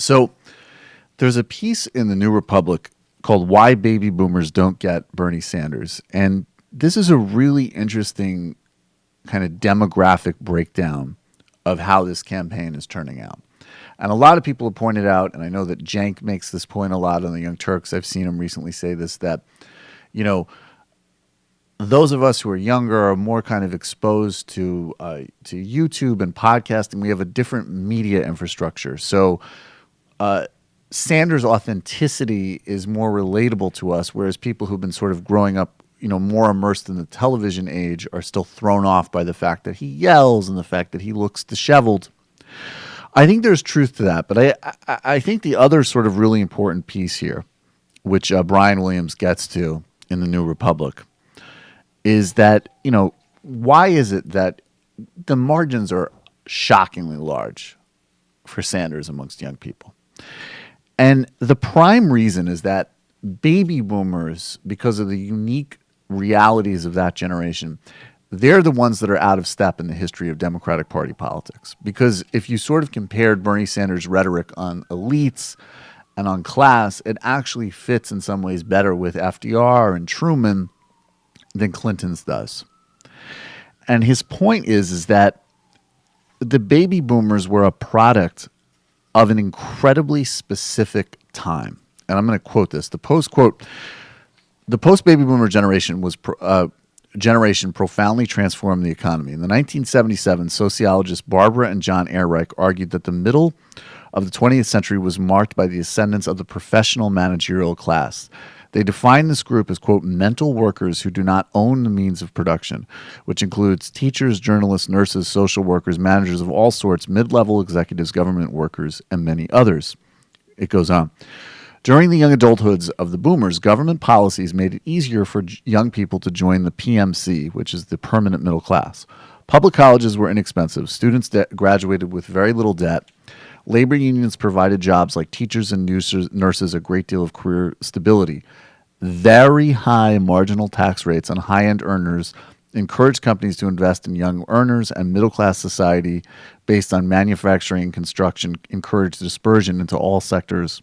So there's a piece in the New Republic called Why Baby Boomers Don't Get Bernie Sanders. And this is a really interesting kind of demographic breakdown of how this campaign is turning out. And a lot of people have pointed out, and I know that Cenk makes this point a lot on the Young Turks. I've seen him recently say this, that, you know, those of us who are younger are more kind of exposed to YouTube and podcasting. We have a different media infrastructure. So Sanders' authenticity is more relatable to us, whereas people who've been sort of growing up, more immersed in the television age are still thrown off by the fact that he yells and the fact that he looks disheveled. I think there's truth to that, but I think the other sort of really important piece here, which Brian Williams gets to in the New Republic, is that, why is it that the margins are shockingly large for Sanders amongst young people? And the prime reason is that baby boomers, because of the unique realities of that generation, they're the ones that are out of step in the history of Democratic Party politics. Because if you sort of compared Bernie Sanders' rhetoric on elites and on class, it actually fits in some ways better with FDR and Truman than Clinton's does. And his point is that the baby boomers were a product of an incredibly specific time. And I'm going to quote this. The post-baby boomer generation was profoundly transformed the economy. In the 1977, sociologists Barbara and John Ehrenreich argued that the middle of the 20th century was marked by the ascendance of the professional managerial class. They define this group as, quote, mental workers who do not own the means of production, which includes teachers, journalists, nurses, social workers, managers of all sorts, mid-level executives, government workers, and many others. It goes on. During the young adulthoods of the boomers, government policies made it easier for young people to join the PMC, which is the permanent middle class. Public colleges were inexpensive. Students graduated with very little debt. Labor unions provided jobs like teachers and nurses a great deal of career stability. Very high marginal tax rates on high-end earners encouraged companies to invest in young earners, and middle-class society based on manufacturing and construction encouraged dispersion into all sections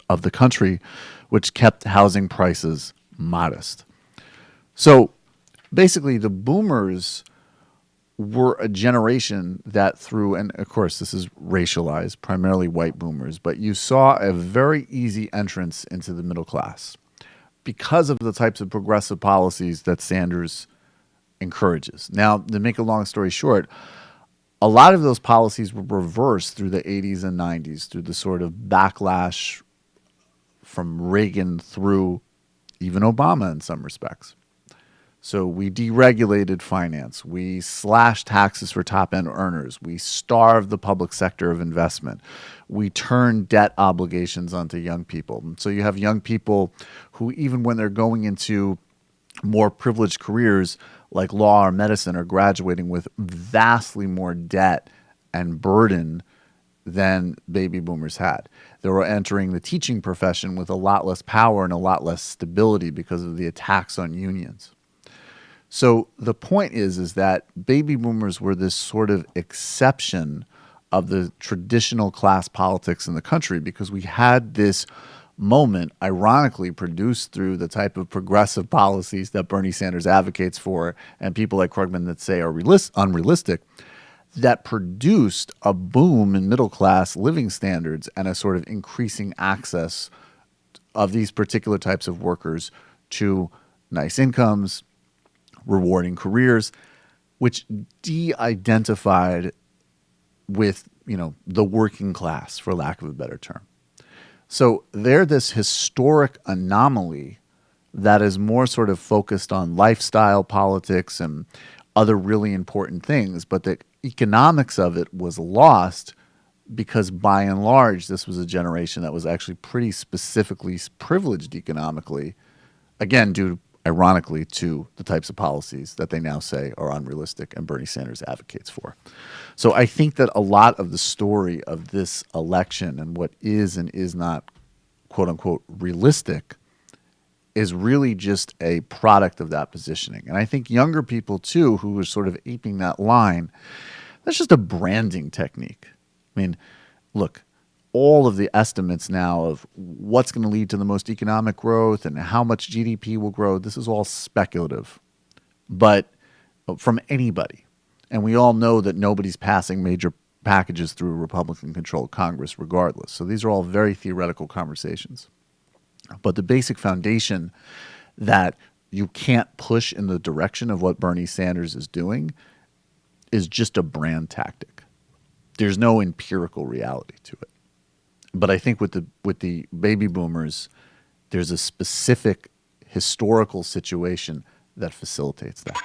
of the country, which kept housing prices modest. So basically, the boomers were a generation that through, and of course this is racialized, primarily white boomers, but you saw a very easy entrance into the middle class because of the types of progressive policies that Sanders encourages. Now, to make a long story short, a lot of those policies were reversed through the 80s and 90s through the sort of backlash from Reagan through even Obama in some respects. So we deregulated finance. We slashed taxes for top-end earners. We starved the public sector of investment. We turned debt obligations onto young people. So you have young people who, even when they're going into more privileged careers like law or medicine, are graduating with vastly more debt and burden than baby boomers had. They were entering the teaching profession with a lot less power and a lot less stability because of the attacks on unions. So the point is that baby boomers were this sort of exception of the traditional class politics in the country because we had this moment, ironically produced through the type of progressive policies that Bernie Sanders advocates for and people like Krugman that say are unrealistic, that produced a boom in middle-class living standards and a sort of increasing access of these particular types of workers to nice incomes, rewarding careers, which de-identified with, the working class, for lack of a better term. So they're this historic anomaly that is more sort of focused on lifestyle politics and other really important things, but the economics of it was lost because by and large, this was a generation that was actually pretty specifically privileged economically, again, due ironically to the types of policies that they now say are unrealistic and Bernie Sanders advocates for. So I think that a lot of the story of this election and what is and is not, quote unquote, realistic is really just a product of that positioning. And I think younger people too, who are sort of aping that line, that's just a branding technique. I mean, look, all of the estimates now of what's going to lead to the most economic growth and how much GDP will grow, this is all speculative, but from anybody. And we all know that nobody's passing major packages through a Republican-controlled Congress regardless. So these are all very theoretical conversations. But the basic foundation that you can't push in the direction of what Bernie Sanders is doing is just a brand tactic. There's no empirical reality to it. But I think with the baby boomers, there's a specific historical situation that facilitates that.